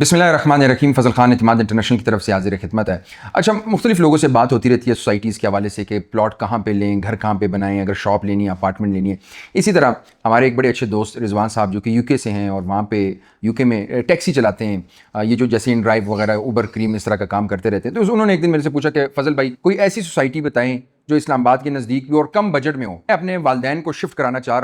बिस्मिल्लाहिर्रहमानिर्रहीम। फ़ज़ल ख़ान इत्तेमाद इंटरनेशनल की तरफ से हाज़िर खिदमत है। अच्छा, मुख्तलिफ लोगों से बात होती रहती है सोसाइटीज़ के हवाले से कि प्लॉट कहाँ पे लें, घर कहाँ पे बनाएं, अगर शॉप लेनी है, अपार्टमेंट लेनी है। इसी तरह हमारे एक बड़े अच्छे दोस्त रिजवान साहब जो कि यूके से हैं और वहाँ पे यूके में टैक्सी चलाते हैं, ये जो जैसे इन ड्राइव वगैरह, उबर, क्रीम, इस तरह का काम करते रहते हैं। तो उन्होंने एक दिन मेरे से पूछा कि फ़ज़ल भाई, कोई ऐसी सोसाइटी बताएं जो इस्लामाबाद के नज़दीक भी और कम बजट में हो। मैं अपने वालिदैन को शिफ्ट कराना चाह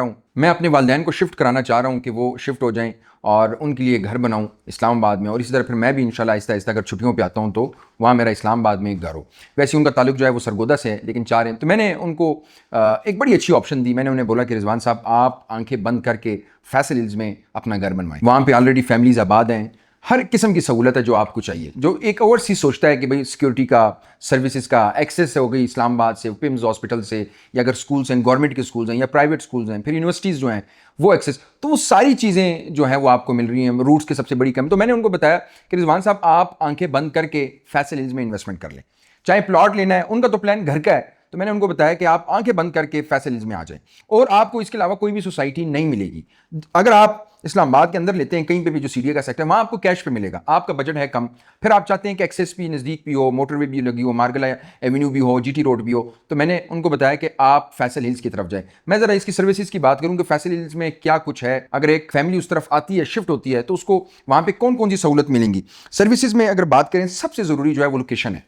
रहा हूँ कि वो शिफ्ट हो जाएं और उनके लिए घर बनाऊं इस्लामाबाद में, और इसी तरह फिर मैं भी इंशाल्लाह आहिस्ता आहिस्ता अगर छुट्टियों पे आता हूं तो वहाँ मेरा इस्लामाबाद में एक घर हो। वैसे उनका ताल्लुक जो है वो सरगोदा से है, लेकिन चाह रहे हैं। तो मैंने उनको एक बड़ी अच्छी ऑप्शन दी। मैंने उन्हें बोला कि रिजवान साहब, आप आंखें बंद करके फैसल हिल्स में अपना घर बनवाएं। वहाँ पर ऑलरेडी फैमिलीज आबाद हैं, हर किस्म की सहूलत है जो आपको चाहिए। जो एक ओवरसीज सोचता है कि भाई सिक्योरिटी का, सर्विसेज का एक्सेस हो गई इस्लामाबाद से, पिम्स हॉस्पिटल से, या अगर स्कूल्स हैं, गवर्नमेंट के स्कूल्स हैं या प्राइवेट स्कूल्स हैं, फिर यूनिवर्सिटीज़ जो हैं वो एक्सेस, तो वो सारी चीज़ें जो हैं वो आपको मिल रही हैं। रूट्स की सबसे बड़ी कमी। तो मैंने उनको बताया कि रिजवान साहब, आप आंखें बंद करके फैसल हिल्स में इन्वेस्टमेंट कर लें। चाहे प्लॉट लेना है, उनका तो प्लान घर का है, तो मैंने उनको बताया कि आप आंखें बंद करके फैसल हिल्स में आ जाएं और आपको इसके अलावा कोई भी सोसाइटी नहीं मिलेगी। अगर आप इस्लामाबाद के अंदर लेते हैं, कहीं पे भी जो सीरिया का सेक्टर है, वहाँ आपको कैश पे मिलेगा। आपका बजट है कम, फिर आप चाहते हैं कि एक्सेस भी नज़दीक भी हो, मोटरवे भी लगी हो, मार्गला एवेन्यू भी हो, जीटी रोड भी हो, तो मैंने उनको बताया कि आप फैसल हिल्स की तरफ जाएं। मैं ज़रा इसकी सर्विसेज की बात करूँ कि फैसल हिल्स में क्या कुछ है, अगर एक फैमिली उस तरफ आती है, शिफ्ट होती है, तो उसको वहाँ पर कौन कौन सी सहूलत मिलेंगी। सर्विसेज में अगर बात करें, सबसे ज़रूरी जो है वो लोकेशन है।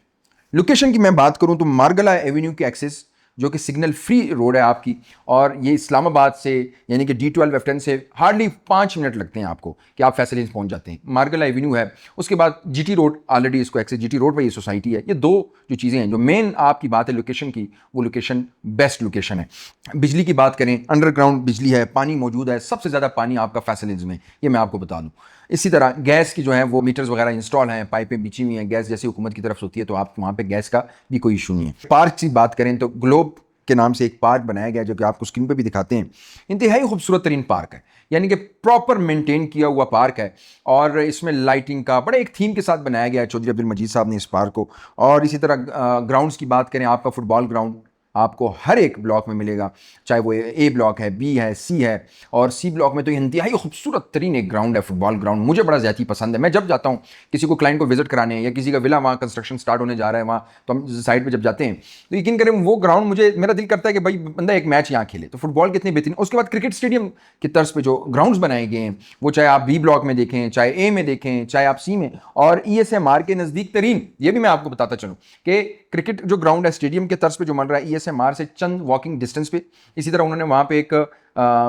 लोकेशन की मैं बात करूं तो मार्गला एवेन्यू की एक्सेस, जो कि सिग्नल फ्री रोड है आपकी, और ये इस्लामाबाद से यानी कि D12 F10 से हार्डली 5 मिनट लगते हैं आपको कि आप फैसल हिल्स पहुंच जाते हैं। मार्गला एवेन्यू है, उसके बाद जीटी रोड, ऑलरेडी इसको एक्सेस जीटी रोड पर ये सोसाइटी है। ये दो जो चीज़ें हैं, जो मेन आपकी बात है लोकेशन की, वो लोकेशन बेस्ट लोकेशन है। बिजली की बात करें, अंडरग्राउंड बिजली है, पानी मौजूद है, सबसे ज़्यादा पानी आपका फैसल हिल्स में, ये मैं आपको बता दूँ। इसी तरह गैस की जो है वो मीटर्स वगैरह इंस्टॉल हैं, पाइपें बिछी हुई हैं, गैस जैसी हुकूमत की तरफ से होती है, तो आप वहाँ पे गैस का भी कोई इशू नहीं है। पार्क की बात करें तो ग्लोब के नाम से एक पार्क बनाया गया, जो कि आपको स्क्रीन पे भी दिखाते हैं। इंतहाई खूबसूरत तरीन पार्क है, यानी कि प्रॉपर मेंटेन किया हुआ पार्क है, और इसमें लाइटिंग का बड़े एक थीम के साथ बनाया गया है चौधरी अब्दुल मजीद साहब ने इस पार्क को। और इसी तरह ग्राउंड्स की बात करें, आपका फुटबॉल ग्राउंड आपको हर एक ब्लॉक में मिलेगा, चाहे वो ए ब्लॉक है, बी है, सी है, और सी ब्लॉक में तो इंतहाई खूबसूरत तरीन एक ग्राउंड है, फुटबॉल ग्राउंड। मुझे बड़ा ज़्यादा पसंद है। मैं जब जाता हूँ किसी को, क्लाइंट को विजिट कराने, या किसी का विला वहाँ कंस्ट्रक्शन स्टार्ट होने जा रहा है वहाँ, तो हम साइड पे जब जाते हैं तो यकीन करें वो ग्राउंड, मुझे मेरा दिल करता है कि भाई बंदा एक मैच यहाँ खेले। तो फुटबॉल कितनी बेहतरीन। उसके बाद क्रिकेट स्टेडियम की तर्ज पर जो ग्राउंड्स बनाए गए हैं, वो चाहे आप बी ब्लॉक में देखें, चाहे ए में देखें, चाहे आप सी में, और ESMR के नज़दीक तरीन, ये भी मैं आपको बताता चलूँ कि क्रिकेट जो ग्राउंड है स्टेडियम के तर्ज पे जो बन रहा है, ESMR से चंद वॉकिंग डिस्टेंस पे। इसी तरह उन्होंने वहाँ पे एक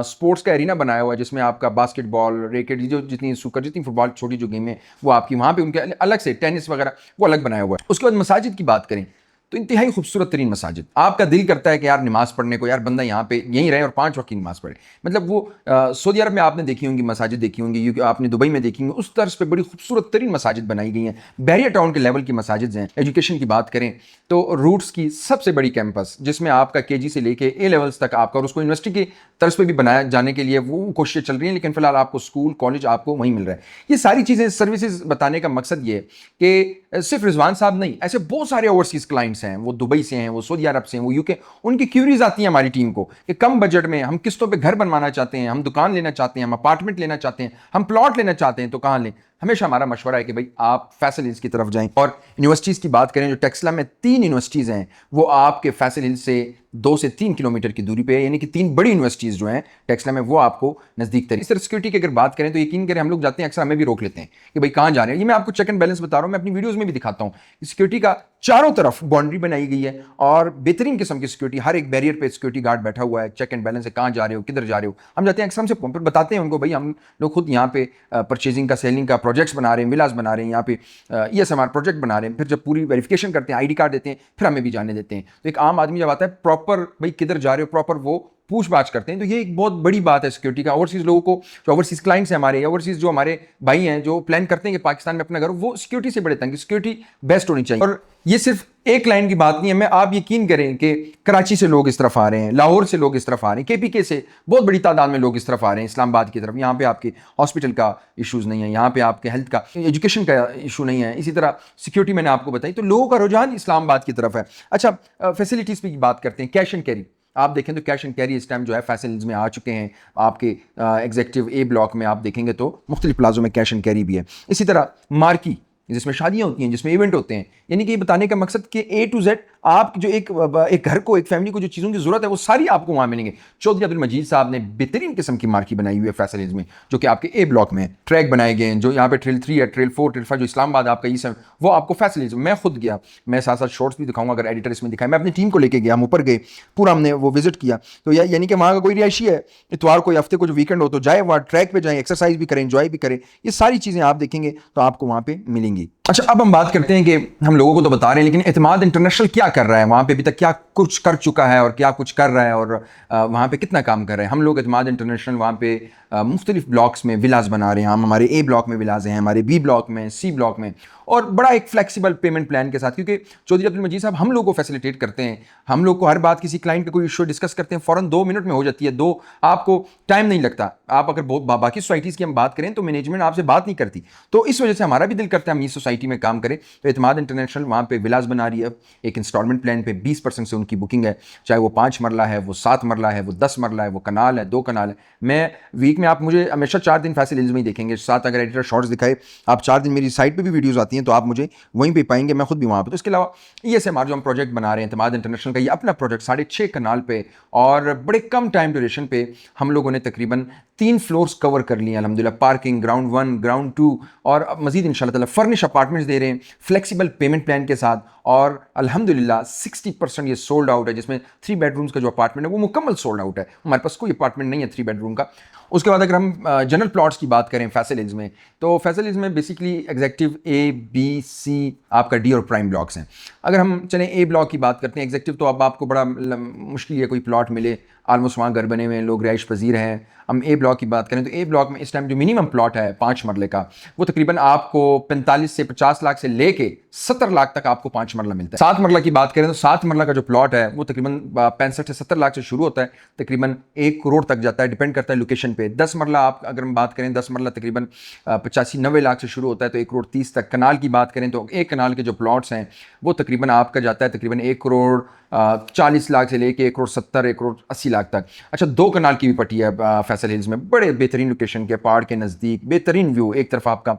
स्पोर्ट्स का एरिना बनाया हुआ है, जिसमें आपका बास्केटबॉल, रैकेट, जो जितनी सुकर, जितनी फुटबॉल छोटी जो गेम है, वो आपकी वहाँ पे उनके अलग से, टेनिस वगैरह वो अलग बनाया हुआ है। उसके बाद मसाजिद की बात करें तो इंतहाई खूबसूरत तरीन मसाजिद। आपका दिल करता है कि यार नमाज पढ़ने को, यार बंदा यहाँ पे यहीं रहे और 5 वक्त की नमाज पढ़े। मतलब वो सऊदी अरब में आपने देखी होंगी मसाजिद, देखी होंगी, आपने दुबई में देखी होंगी, उस तर्ज पे बड़ी खूबसूरत तरीन मसाजिद बनाई गई हैं। बैरियर टाउन के लेवल की मसाजिद हैं। एजुकेशन की बात करें तो रूट्स की सबसे बड़ी कैंपस, जिसमें आपका KG से लेके A लेवल्स तक आपका, और उसको यूनिवर्सिटी की तर्ज पे भी बनाया जाने के लिए वो कोशिशें चल रही हैं, लेकिन फिलहाल आपको स्कूल, कॉलेज आपको वहीं मिल रहा है। ये सारी चीज़ें, सर्विसेज बताने का मकसद ये है कि सिर्फ रिजवान साहब नहीं, ऐसे बहुत सारे ओवरसीज क्लाइंट्स हैं, वो दुबई से हैं, वो सऊदी अरब से हैं, वो UK, उनकी क्यूरीज आती हैं हमारी टीम को कि कम बजट में हम किस्तों पे घर बनवाना चाहते हैं, हम दुकान लेना चाहते हैं, हम अपार्टमेंट लेना चाहते हैं, हम प्लॉट लेना चाहते हैं, तो कहाँ लें। हमेशा हमारा मशवरा है कि भाई आप फैसल हिल्स की तरफ जाएं। और यूनिवर्सिटीज़ की बात करें, जो टेक्सला में 3 यूनिवर्सिटीज़ हैं, वो आपके फैसल हिल्स से 2 से 3 किलोमीटर की दूरी पे है, यानी कि 3 बड़ी यूनिवर्सिटीज़ जो हैं टेक्सला में, वो आपको नज़दीक तरीके। इस तरह सिक्योरिटी की अगर बात करें तो यकीन करें, हम लोग जाते हैं अक्सर, हमें भी रोक लेते हैं कि भाई कहाँ जा रहे हैं। ये मैं आपको चेक एंड बैलेंस बता रहा हूँ, मैं अपनी वीडियोज़ में भी दिखाता हूँ। सिक्योरिटी का चारों तरफ बाउंड्री बनाई गई है, और बेहतरीन किस्म की सिक्योरिटी, हर एक बैरियर पे सिक्योरिटी गार्ड बैठा हुआ है, चेक एंड बैलेंस है, कहाँ जा रहे हो, किधर जा रहे हो। हम जाते हैं अक्सर, हमसे बताते हैं उनको, भाई हम लोग खुद यहाँ पे परचेजिंग का, सेलिंग का प्रोजेक्ट्स बना रहे हैं, विलास बना रहे हैं, यहाँ पे ESMR प्रोजेक्ट बना रहे हैं। फिर जब पूरी वेरिफिकेशन करते हैं, ID कार्ड देते हैं, फिर हमें भी जाने देते हैं। तो एक आम आदमी जब आता है, प्रॉपर भाई किधर जा रहे हो, प्रॉपर वो पूछ पाछ करते हैं। तो ये एक बहुत बड़ी बात है सिक्योरिटी का। ओवरसीज लोगों को, जो ओवरसीज क्लाइंट्स हैं हमारे, ओवरसीज जो हमारे भाई हैं, जो प्लान करते हैं कि पाकिस्तान में अपना घर, वो सिक्योरिटी से बड़े तंग, सिक्योरिटी बेस्ट होनी चाहिए। और ये सिर्फ एक लाइन की बात नहीं है, मैं आप यकीन करें कि कराची से लोग इस तरफ आ रहे हैं, लाहौर से लोग इस तरफ आ रहे हैं, KPK से बहुत बड़ी तादाद में लोग इस तरफ आ रहे हैं, इस्लामाबाद की तरफ। यहाँ पे आपके हॉस्पिटल का इशूज़ नहीं है, यहाँ पे आपके हेल्थ का, एजुकेशन का इशू नहीं है, इसी तरह सिक्योरिटी मैंने आपको बताई, तो लोगों का रुझान इस्लामाबाद की तरफ है। अच्छा, फैसिलिटीज़ की बात करते हैं, कैश एंड कैरी। आप देखें तो कैश एंड कैरी इस टाइम जो है फैसल हिल्स में आ चुके हैं। आपके एग्जेक्टिव ए ब्लॉक में आप देखेंगे तो मुख्तलिफ प्लाजों में कैश एंड कैरी भी है। इसी तरह मार्की जिसमें शादियां होती हैं, जिसमें इवेंट होते हैं, यानी कि ये बताने का मकसद कि ए टू जेड आप जो एक घर को, एक फैमिली को जो चीज़ों की जरूरत है वो सारी आपको वहाँ मिलेंगे। चौधरी अब्दुल मजीद साहब ने बेहतरीन किस्म की मार्की बनाई हुई है फैसल हिल्स में, जो कि आपके ए ब्लॉक में है। ट्रैक बनाए गए हैं, जो यहाँ पे ट्रेल 3 है, ट्रेल 4, ट्रेल 5 जो इस्लामाबाद आपका ये सब, वो आपको फैसल हिल्स में। मैं खुद गया, मैं साथ साथ शॉर्ट्स भी दिखाऊंगा अगर एडिटर इसमें दिखाए। मैं अपनी टीम को लेके गया, हम ऊपर गए, पूरा हमने वो विजिट किया। तो यानी कि वहाँ का कोई रिहायशी है, इतवार को या हफ्ते को जो वीकेंड हो तो जाए वहाँ ट्रैक पे जाए, एक्सरसाइज भी करें, एंजॉय भी करें। ये सारी चीज़ें आप देखेंगे तो आपको वहाँ पे मिलेंगी। अच्छा, अब हम बात करते हैं कि हम लोगों को तो बता रहे हैं, लेकिन एतमाद इंटरनेशनल क्या कर रहा है वहाँ पे, अभी तक क्या कुछ कर चुका है और क्या कुछ कर रहा है और वहाँ पे कितना काम कर रहे हैं। हम लोग एतमाद इंटरनेशनल वहाँ पे मुख्तलिफ ब्लॉक्स में विलास बना रहे हैं। हम हमारे ए ब्लॉक में विलास हैं, हमारे बी ब्लॉक में, सी ब्लॉक में, और बड़ा एक फ्लेक्सिबल पेमेंट प्लान के साथ, क्योंकि चौधरी अब्दुल मजीद साहब हम लोग को फैसिलिटेट करते हैं। हम लोग को हर बात, किसी क्लाइंट का कोई इशू डिस्कस करते हैं, फ़ौरन 2 मिनट में हो जाती है। आपको टाइम नहीं लगता। आप अगर बहुत बाकी सोसाइटीज़ की हम बात करें तो मैनेजमेंट आपसे बात नहीं करती, तो इस वजह से हमारा भी दिल करता है हम इस सोसाइटी में काम करें। तो एतमाद इंटरनेशनल वहाँ पे विलास बना रही है। एक इंस्टॉलमेंट प्लान पे 20% से उनकी बुकिंग है, चाहे वो 5 मरला है, वो 7 मरला है, वो 10 मरला है, वो कनाल है, 2 कनाल है। मैं वीक में, आप मुझे हमेशा 4 दिन फैसल हिल्स में ही देखेंगे। साथ अगर एडिटर शॉर्ट्स दिखाए, आप 4 दिन मेरी साइट पे भी वीडियोस आती हैं तो आप मुझे वहीं पे पाएंगे, मैं खुद भी वहाँ पे। तो इसके अलावा ये से हमारा जो हम प्रोजेक्ट बना रहे हैं एतमाद इंटरनेशनल का, ये अपना प्रोजेक्ट 6.5 कनाल पे और बड़े कम टाइम ड्यूरेशन पे हम लोगों ने तकरीबन 3 फ्लोर्स कवर कर लिए अल्हम्दुलिल्लाह। पार्किंग, ग्राउंड 1, ग्राउंड 2 और मजीद इंशाल्लाह ताला फर्निश अपार्टमेंट्स दे रहे हैं फ्लेक्सिबल पेमेंट प्लान के साथ। और अल्हम्दुलिल्लाह 60% ये सोल्ड आउट है, जिसमें 3 बेडरूम्स का जो अपार्टमेंट है वो मुकम्मल सोल्ड आउट है। हमारे पास कोई अपार्टमेंट नहीं है 3 बेडरूम का। उसके बाद अगर हम जनरल प्लॉट्स की बात करें फैसल हिल्स में, तो फैसल हिल्स में बेसिकली एग्जेक्टिव ए, बी, सी, आपका डी और प्राइम ब्लॉक्स हैं। अगर हम चलें ए ब्लॉक की बात करते हैं, एग्जेक्टिव तो अब आपको बड़ा मुश्किल है कोई प्लॉट मिले, आलमोस्ट वहाँ घर बने हुए हैं, लोग रिहाइश पजीर हैं। हम ए ब्लॉक की बात करें तो ए ब्लॉक में इस टाइम जो मिनिमम प्लॉट है 5 मरले का, वो तकरीबन आपको 45 से 50 लाख से लेके 70 लाख तक आपको 5 मरला मिलता है। 7 मरला की बात करें तो 7 मरला का जो प्लॉट है वो तकरीबन 65 से 70 लाख से शुरू होता है, तकरीबन 1 करोड़ तक जाता है, डिपेंड करता है लोकेशन पे। 10 मरला आप अगर हम बात करें, 10 मरला तकरीबन 85-90 लाख से शुरू होता है, तो 1 करोड़ 30 तक। कनाल की बात करें तो एक कनाल के जो प्लॉट्स हैं वो तकरीबन आपका जाता है तकरीबन 1 करोड़ 40 लाख से लेके 1 करोड़ 70, 1 करोड़ 80 लाख तक। अच्छा, 2 कनाल की भी पट्टी है फैसल हिल्स में, बड़े बेहतरीन लोकेशन के, पहाड़ के नज़दीक, बेहतरीन व्यू। एक तरफ आपका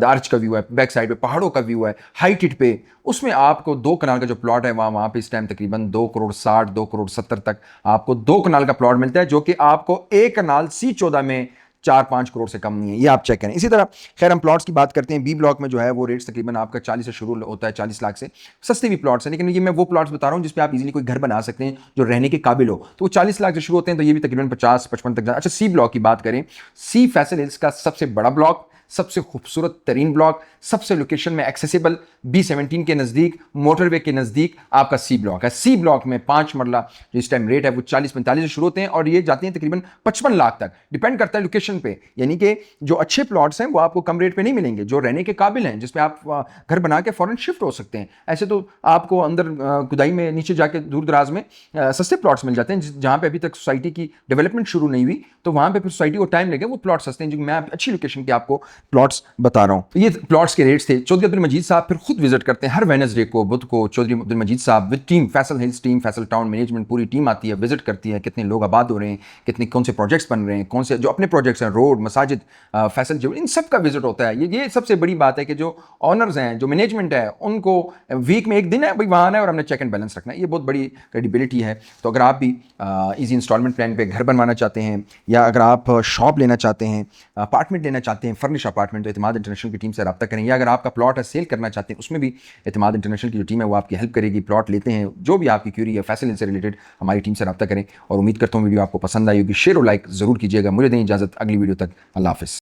आर्च का व्यू है, बैक साइड पे पहाड़ों का व्यू है, हाइट इट पे। उसमें आपको 2 कनाल का जो प्लॉट है वहाँ पे इस टाइम तकरीबन 2 करोड़ 60, 2 करोड़ 70 तक आपको 2 कनाल का प्लॉट मिलता है, जो कि आपको एक कनाल C14 में 4-5 करोड़ से कम नहीं है, ये आप चेक करें। इसी तरह खैर हम प्लॉट्स की बात करते हैं, बी ब्लॉक में जो है वो रेट्स तकरीबन आपका 40 से शुरू होता है, 40 लाख से। सस्ते भी प्लॉट्स हैं, लेकिन ये मैं वो प्लॉट्स बता रहा हूँ जिस पे आप इजीली कोई घर बना सकते हैं जो रहने के काबिल हो, तो वो 40 लाख से शुरू होते हैं, तो ये भी तकरीबन 50-55 तक जाए। अच्छा, सी ब्लॉक की बात करें, सी फैसल हिल्स का सबसे बड़ा ब्लॉक, सबसे खूबसूरत तरीन ब्लॉक, सबसे लोकेशन में एक्सेसिबल, B17 के नज़दीक, मोटरवे के नज़दीक आपका सी ब्लॉक है। सी ब्लॉक में 5 मरला जो इस टाइम रेट है वो 40-45 से शुरू होते हैं और ये जाते हैं तकरीबन 55 लाख तक, डिपेंड करता है लोकेशन पे। यानी कि जो अच्छे प्लॉट्स हैं वो आपको कम रेट पे नहीं मिलेंगे, जो रहने के काबिल हैं, जिसपे आप घर बना के फ़ौरन शिफ्ट हो सकते हैं। ऐसे तो आपको अंदर खुदाई में नीचे जाके दूर दराज में सस्ते प्लॉट्स मिल जाते हैं, जहाँ पे अभी तक सोसाइटी की डेवलपमेंट शुरू नहीं हुई, तो वहाँ पे फिर सोसाइटी को टाइम लगे, वो प्लॉट सस्ते हैं, जो मैं अच्छी लोकेशन के आपको प्लॉट्स बता रहा हूँ। तो ये प्लॉट्स के रेट्स थे। चौधरी अब्दुल मजीद साहब फिर खुद विजिट करते हैं हर वेडनेसडे को, बुध को। चौधरी अब्दुल मजीद साहब with team, Faisal hills team, Faisal town management, पूरी टीम आती है, विजिट करती है, कितने लोग आबाद हो रहे हैं, कितने कौन से प्रोजेक्ट्स बन रहे हैं, कौन से जो अपने प्रोजेक्ट्स हैं, रोड, मसाजिद, फैसल जो, इन सब का विजिट होता है। ये सबसे बड़ी बात है कि जो ऑनर्स हैं, जो मैनेजमेंट है, उनको वीक में एक दिन है भाई वहाँ आना है और हमने चेक एंड बैलेंस रखना है, ये बहुत बड़ी क्रेडिबिलिटी है। तो अगर आप भी ईजी इंस्टॉलमेंट प्लान पे घर बनवाना चाहते हैं, या अगर आप शॉप लेना चाहते हैं, अपार्टमेंट लेना चाहते हैं, फर्निश अपार्टमेंट, तो एतमाद इंटरनेशनल की टीम से रब्ता करें। या अगर आपका प्लॉट है सेल करना चाहते हैं, उसमें भी एतमाद इंटरनेशनल की जो टीम है वो आपकी हेल्प करेगी। प्लॉट लेते हैं, जो भी आपकी क्यूरी है फैसल से रिलेटेड, हमारी टीम से रब्ता करें। और उम्मीद करता हूँ वीडियो आपको पसंद आई होगी। शेयर और लाइक ज़रूर कीजिएगा। मुझे दें इजाज़त, अगली वीडियो तक अल्लाह हाफ़िज़।